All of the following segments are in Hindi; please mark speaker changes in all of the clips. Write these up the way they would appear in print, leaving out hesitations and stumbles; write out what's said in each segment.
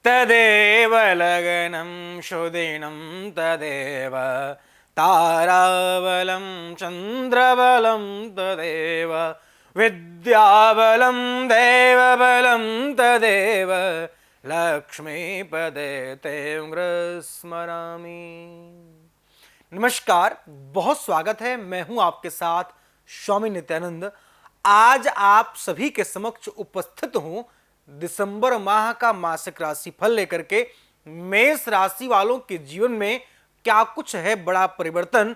Speaker 1: तदेव लगनं शुदिनं तदेव ताराबलं चन्द्रबलं तदेव विद्याबलं देवबलं तदेव लक्ष्मीपदे तें स्मरामि। नमस्कार, बहुत स्वागत है। मैं हूं आपके साथ स्वामी नित्यानंद। आज आप सभी के समक्ष उपस्थित हूं दिसंबर माह का मासिक राशि फल लेकर के। मेष राशि वालों के जीवन में क्या कुछ है बड़ा परिवर्तन,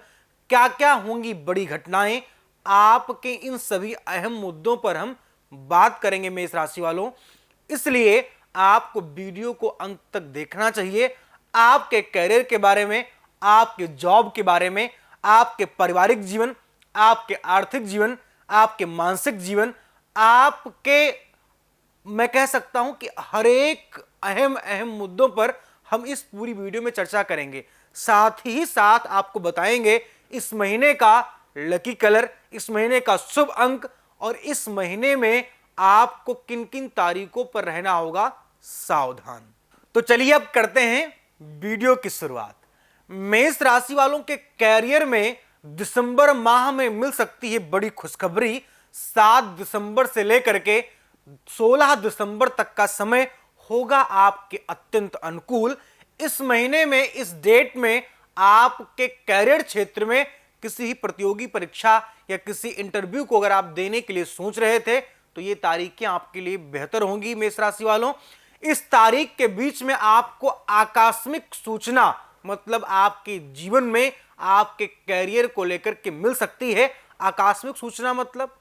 Speaker 1: क्या क्या होंगी बड़ी घटनाएं, आपके इन सभी अहम मुद्दों पर हम बात करेंगे मेष राशि वालों। इसलिए आपको वीडियो को अंत तक देखना चाहिए। आपके करियर के बारे में, आपके जॉब के बारे में, आपके पारिवारिक जीवन, आपके आर्थिक जीवन, आपके मानसिक जीवन, आपके मैं कह सकता हूं कि हर एक अहम अहम मुद्दों पर हम इस पूरी वीडियो में चर्चा करेंगे। साथ ही साथ आपको बताएंगे इस महीने का लकी कलर, इस महीने का शुभ अंक और इस महीने में आपको किन किन तारीखों पर रहना होगा सावधान। तो चलिए अब करते हैं वीडियो की शुरुआत। मेष राशि वालों के कैरियर में दिसंबर माह में मिल सकती है बड़ी खुशखबरी। 7 दिसंबर से लेकर के 16 दिसंबर तक का समय होगा आपके अत्यंत अनुकूल। इस महीने में, इस डेट में आपके कैरियर क्षेत्र में किसी ही प्रतियोगी परीक्षा या किसी इंटरव्यू को अगर आप देने के लिए सोच रहे थे तो ये तारीखें आपके लिए बेहतर होंगी मेष राशि वालों। इस तारीख के बीच में आपको आकस्मिक सूचना, मतलब आपके जीवन में आपके कैरियर को लेकर के मिल सकती है। आकस्मिक सूचना मतलब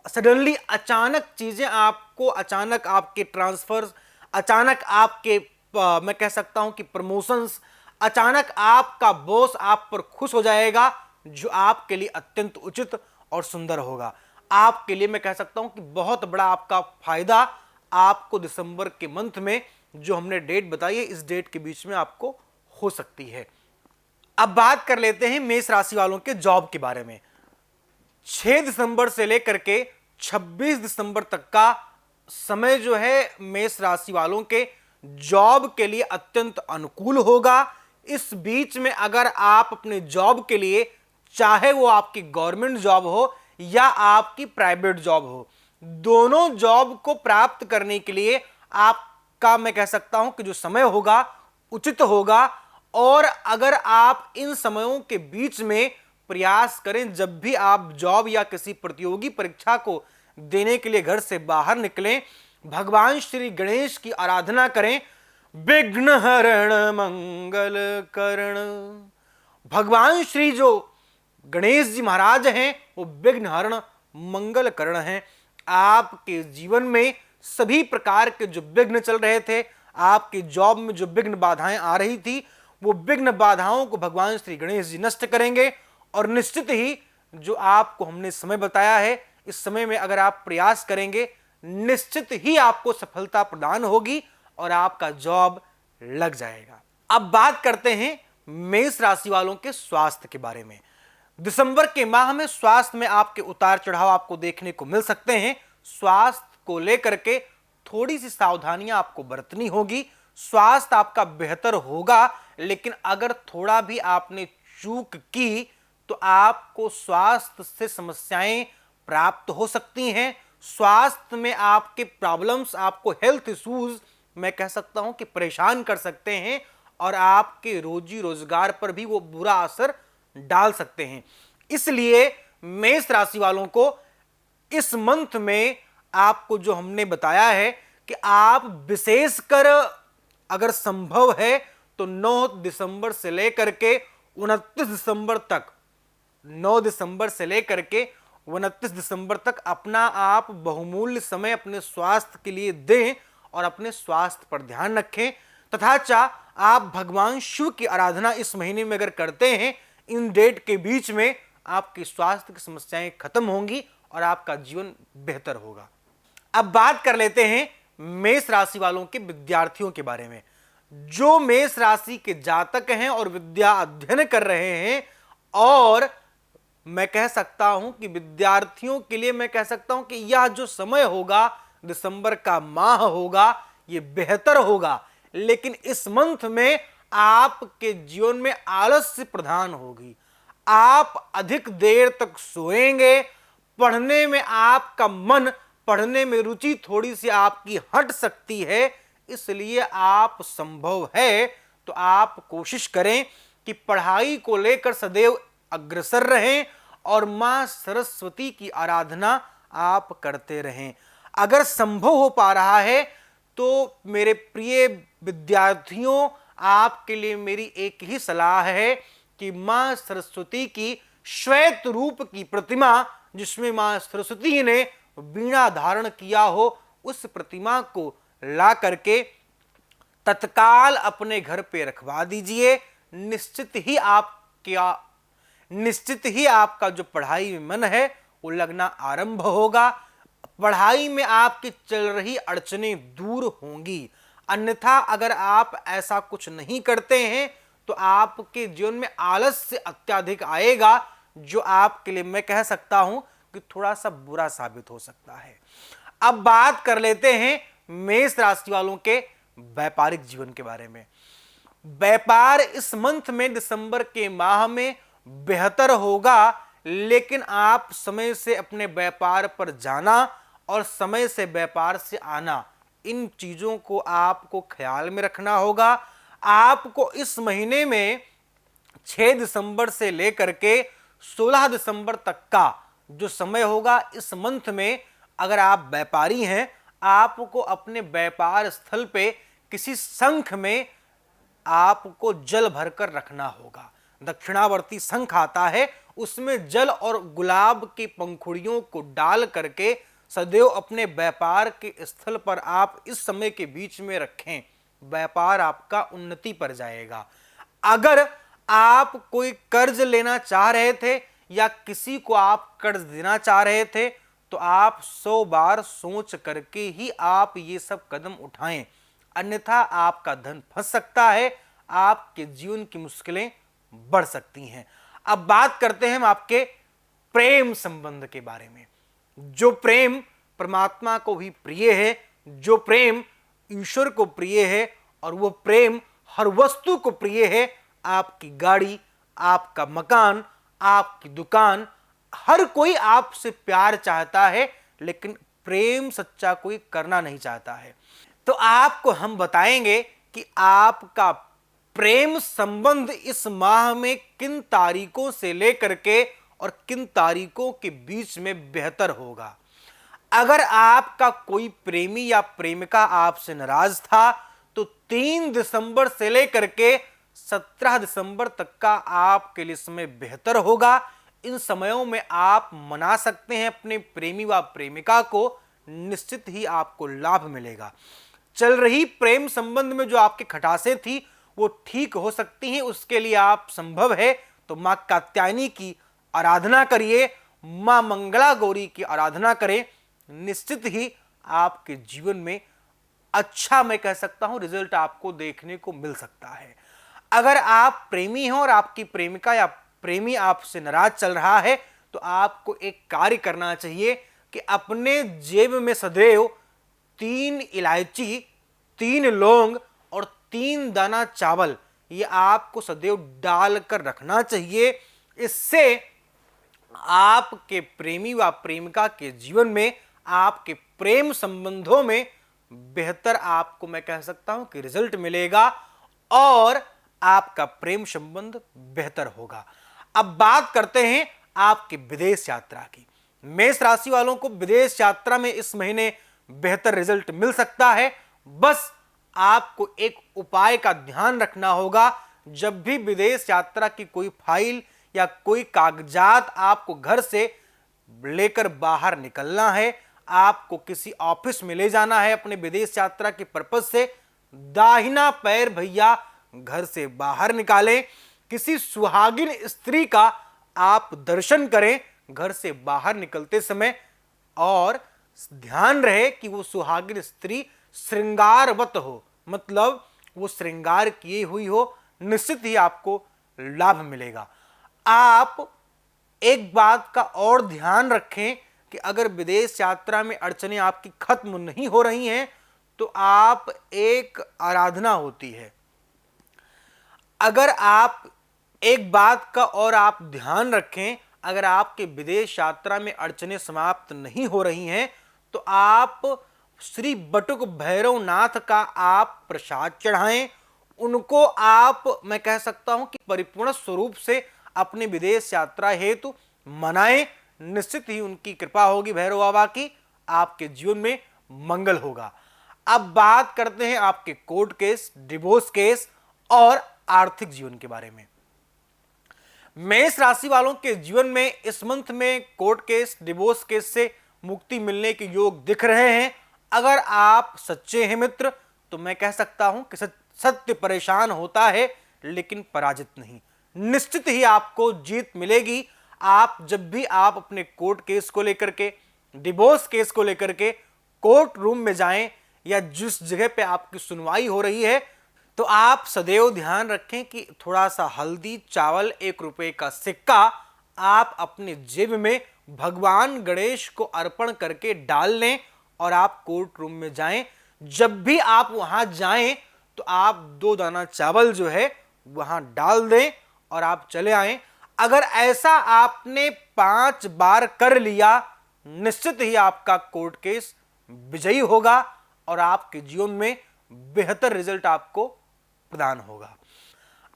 Speaker 1: सडनली अचानक चीजें आपको, अचानक आपके ट्रांसफर्स, अचानक आपके मैं कह सकता हूं कि प्रमोशंस, अचानक आपका बॉस आप पर खुश हो जाएगा, जो आपके लिए अत्यंत उचित और सुंदर होगा। आपके लिए मैं कह सकता हूं कि बहुत बड़ा आपका फायदा आपको दिसंबर के मंथ में, जो हमने डेट बताई है, इस डेट के बीच में आपको हो सकती है। अब बात कर लेते हैं मेष राशि वालों के जॉब के बारे में। 6 दिसंबर से लेकर के 26 दिसंबर तक का समय जो है मेष राशि वालों के जॉब के लिए अत्यंत अनुकूल होगा। इस बीच में अगर आप अपने जॉब के लिए, चाहे वो आपकी गवर्नमेंट जॉब हो या आपकी प्राइवेट जॉब हो, दोनों जॉब को प्राप्त करने के लिए आपका मैं कह सकता हूं कि जो समय होगा उचित होगा। और अगर आप इन समयों के बीच में प्रयास करें, जब भी आप जॉब या किसी प्रतियोगी परीक्षा को देने के लिए घर से बाहर निकलें, भगवान श्री गणेश की आराधना करें। विघ्न हरण मंगल करण, भगवान श्री जो गणेश जी महाराज हैं वो विघ्न हरण मंगल करण हैं। आपके जीवन में सभी प्रकार के जो विघ्न चल रहे थे, आपके जॉब में जो विघ्न बाधाएं आ रही थी, वो विघ्न बाधाओं को भगवान श्री गणेश जी नष्ट करेंगे। और निश्चित ही जो आपको हमने समय बताया है, इस समय में अगर आप प्रयास करेंगे, निश्चित ही आपको सफलता प्रदान होगी और आपका जॉब लग जाएगा। अब बात करते हैं मेष राशि वालों के स्वास्थ्य के बारे में। दिसंबर के माह में स्वास्थ्य में आपके उतार चढ़ाव आपको देखने को मिल सकते हैं। स्वास्थ्य को लेकर के थोड़ी सी सावधानियां आपको बरतनी होगी। स्वास्थ्य आपका बेहतर होगा, लेकिन अगर थोड़ा भी आपने चूक की तो आपको स्वास्थ्य से समस्याएं प्राप्त हो सकती हैं। स्वास्थ्य में आपके प्रॉब्लम्स, आपको हेल्थ इश्यूज मैं कह सकता हूं कि परेशान कर सकते हैं और आपके रोजी रोजगार पर भी वो बुरा असर डाल सकते हैं। इसलिए मेष राशि वालों को इस मंथ में आपको जो हमने बताया है कि आप विशेषकर अगर संभव है तो 9 दिसंबर से लेकर के 29 दिसंबर तक, 9 दिसंबर से लेकर के 29 दिसंबर तक अपना आप बहुमूल्य समय अपने स्वास्थ्य के लिए दें और अपने स्वास्थ्य पर ध्यान रखें। तथा आप भगवान शिव की आराधना इस महीने में अगर करते हैं, इन डेट के बीच में आपकी स्वास्थ्य की समस्याएं खत्म होंगी और आपका जीवन बेहतर होगा। अब बात कर लेते हैं मेष राशि वालों के विद्यार्थियों के बारे में। जो मेष राशि के जातक हैं और विद्या अध्ययन कर रहे हैं, और मैं कह सकता हूं कि विद्यार्थियों के लिए मैं कह सकता हूं कि यह जो समय होगा, दिसंबर का माह होगा, ये बेहतर होगा। लेकिन इस मंथ में आपके जीवन में आलस्य प्रधान होगी, आप अधिक देर तक सोएंगे, पढ़ने में आपका मन, पढ़ने में रुचि थोड़ी सी आपकी हट सकती है। इसलिए आप संभव है तो आप कोशिश करें कि पढ़ाई को लेकर सदैव अग्रसर रहें और मां सरस्वती की आराधना आप करते रहें। अगर संभव हो पा रहा है तो मेरे प्रिय विद्यार्थियों, आपके लिए मेरी एक ही सलाह है कि मां सरस्वती की श्वेत रूप की प्रतिमा, जिसमें मां सरस्वती ने वीणा धारण किया हो, उस प्रतिमा को ला करके तत्काल अपने घर पे रखवा दीजिए। निश्चित ही आपका जो पढ़ाई में मन है वो लगना आरंभ होगा। पढ़ाई में आपकी चल रही अड़चनें दूर होंगी। अन्यथा अगर आप ऐसा कुछ नहीं करते हैं तो आपके जीवन में आलस्य अत्यधिक आएगा, जो आपके लिए मैं कह सकता हूं कि थोड़ा सा बुरा साबित हो सकता है। अब बात कर लेते हैं मेष राशि वालों के व्यापारिक जीवन के बारे में। व्यापार इस मंथ में, दिसंबर के माह में बेहतर होगा, लेकिन आप समय से अपने व्यापार पर जाना और समय से व्यापार से आना, इन चीजों को आपको ख्याल में रखना होगा। आपको इस महीने में 6 दिसंबर से लेकर के 16 दिसंबर तक का जो समय होगा, इस मंथ में अगर आप व्यापारी हैं, आपको अपने व्यापार स्थल पे किसी शंख में आपको जल भरकर रखना होगा। दक्षिणावर्ती शंख आता है, उसमें जल और गुलाब की पंखुड़ियों को डाल करके सदैव अपने व्यापार के स्थल पर आप इस समय के बीच में रखें। व्यापार आपका उन्नति पर जाएगा। अगर आप कोई कर्ज लेना चाह रहे थे या किसी को आप कर्ज देना चाह रहे थे, तो आप 100 बार सोच करके ही आप ये सब कदम उठाएं, अन्यथा आपका धन फंस सकता है, आपके जीवन की मुश्किलें बढ़ सकती हैं। अब बात करते हैं हम आपके प्रेम संबंध के बारे में। जो प्रेम परमात्मा को भी प्रिय है, जो प्रेम ईश्वर को प्रिय है, और वो प्रेम हर वस्तु को प्रिय है। आपकी गाड़ी, आपका मकान, आपकी दुकान, हर कोई आपसे प्यार चाहता है, लेकिन प्रेम सच्चा कोई करना नहीं चाहता है। तो आपको हम बताएंगे कि आपका प्रेम संबंध इस माह में किन तारीखों से लेकर के और किन तारीखों के बीच में बेहतर होगा। अगर आपका कोई प्रेमी या प्रेमिका आपसे नाराज था, तो 3 दिसंबर से लेकर के 17 दिसंबर तक का आपके लिए समय बेहतर होगा। इन समयों में आप मना सकते हैं अपने प्रेमी व प्रेमिका को, निश्चित ही आपको लाभ मिलेगा। चल रही प्रेम संबंध में जो आपकी खटासें थी वो ठीक हो सकती हैं। उसके लिए आप संभव है तो मां कात्यायनी की आराधना करिए, मां मंगला गौरी की आराधना करें। निश्चित ही आपके जीवन में अच्छा, मैं कह सकता हूं, रिजल्ट आपको देखने को मिल सकता है। अगर आप प्रेमी हो और आपकी प्रेमिका या प्रेमी आपसे नाराज चल रहा है, तो आपको एक कार्य करना चाहिए कि अपने जेब में सदैव 3 इलायची, 3 लौंग और 3 दाना चावल, ये आपको सदैव डालकर रखना चाहिए। इससे आपके प्रेमी व प्रेमिका के जीवन में, आपके प्रेम संबंधों में बेहतर, आपको मैं कह सकता हूं कि रिजल्ट मिलेगा और आपका प्रेम संबंध बेहतर होगा। अब बात करते हैं आपकी विदेश यात्रा की। मेष राशि वालों को विदेश यात्रा में इस महीने बेहतर रिजल्ट मिल सकता है। बस आपको एक उपाय का ध्यान रखना होगा। जब भी विदेश यात्रा की कोई फाइल या कोई कागजात आपको घर से लेकर बाहर निकलना है, आपको किसी ऑफिस में ले जाना है अपने विदेश यात्रा के पर्पज से, दाहिना पैर भैया घर से बाहर निकालें। किसी सुहागिन स्त्री का आप दर्शन करें घर से बाहर निकलते समय, और ध्यान रहे कि वो सुहागिन स्त्री श्रृंगारवत हो, मतलब वो श्रृंगार किए हुई हो। निश्चित ही आपको लाभ मिलेगा। आप एक बात का और ध्यान रखें कि अगर विदेश यात्रा में अड़चनें आपकी खत्म नहीं हो रही हैं, तो आप एक आराधना होती है। अगर आप एक बात का और आप ध्यान रखें, अगर आपके विदेश यात्रा में अड़चनें समाप्त नहीं हो रही हैं तो आप श्री बटुक भैरवनाथ का आप प्रसाद चढ़ाएं। उनको आप, मैं कह सकता हूं कि परिपूर्ण स्वरूप से अपने विदेश यात्रा हेतु मनाएं। निश्चित ही उनकी कृपा होगी भैरव बाबा की, आपके जीवन में मंगल होगा। अब बात करते हैं आपके कोर्ट केस, डिवोर्स केस और आर्थिक जीवन के बारे में। मेष राशि वालों के जीवन में इस मंथ में कोर्ट केस, डिवोर्स केस से मुक्ति मिलने के योग दिख रहे हैं। अगर आप सच्चे हैं मित्र तो मैं कह सकता हूं कि सत्य परेशान होता है लेकिन पराजित नहीं। निश्चित ही आपको जीत मिलेगी। आप जब भी आप अपने कोर्ट केस को लेकर के, डिवोर्स केस को लेकर के कोर्ट रूम में जाएं या जिस जगह पे आपकी सुनवाई हो रही है, तो आप सदैव ध्यान रखें कि थोड़ा सा हल्दी, चावल, 1 रुपए का सिक्का आप अपने जेब में भगवान गणेश को अर्पण करके डाल लें और आप कोर्ट रूम में जाएं। जब भी आप वहां जाएं तो आप 2 दाना चावल जो है वहां डाल दें और आप चले आएं। अगर ऐसा आपने 5 बार कर लिया, निश्चित ही आपका कोर्ट केस विजयी होगा और आपके जीवन में बेहतर रिजल्ट आपको प्रदान होगा।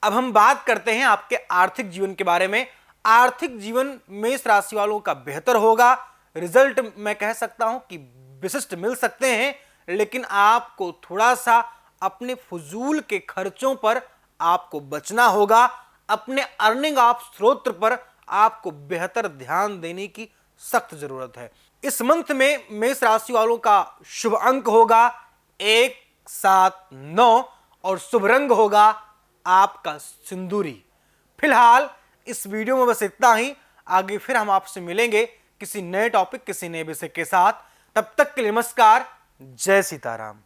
Speaker 1: अब हम बात करते हैं आपके आर्थिक जीवन के बारे में। आर्थिक जीवन मेष राशि वालों का बेहतर होगा। रिजल्ट मैं कह सकता हूं कि विशिष्ट मिल सकते हैं, लेकिन आपको थोड़ा सा अपने फजूल के खर्चों पर आपको बचना होगा। अपने अर्निंग ऑफ स्रोत पर आपको बेहतर ध्यान देने की सख्त जरूरत है। इस मंथ में मेष राशि वालों का शुभ अंक होगा 1, 7, 9 और शुभ रंग होगा आपका सिंदूरी। फिलहाल इस वीडियो में बस इतना ही। आगे फिर हम आपसे मिलेंगे किसी नए टॉपिक, किसी नए विषय के साथ। तब तक के लिए नमस्कार। जय सीताराम।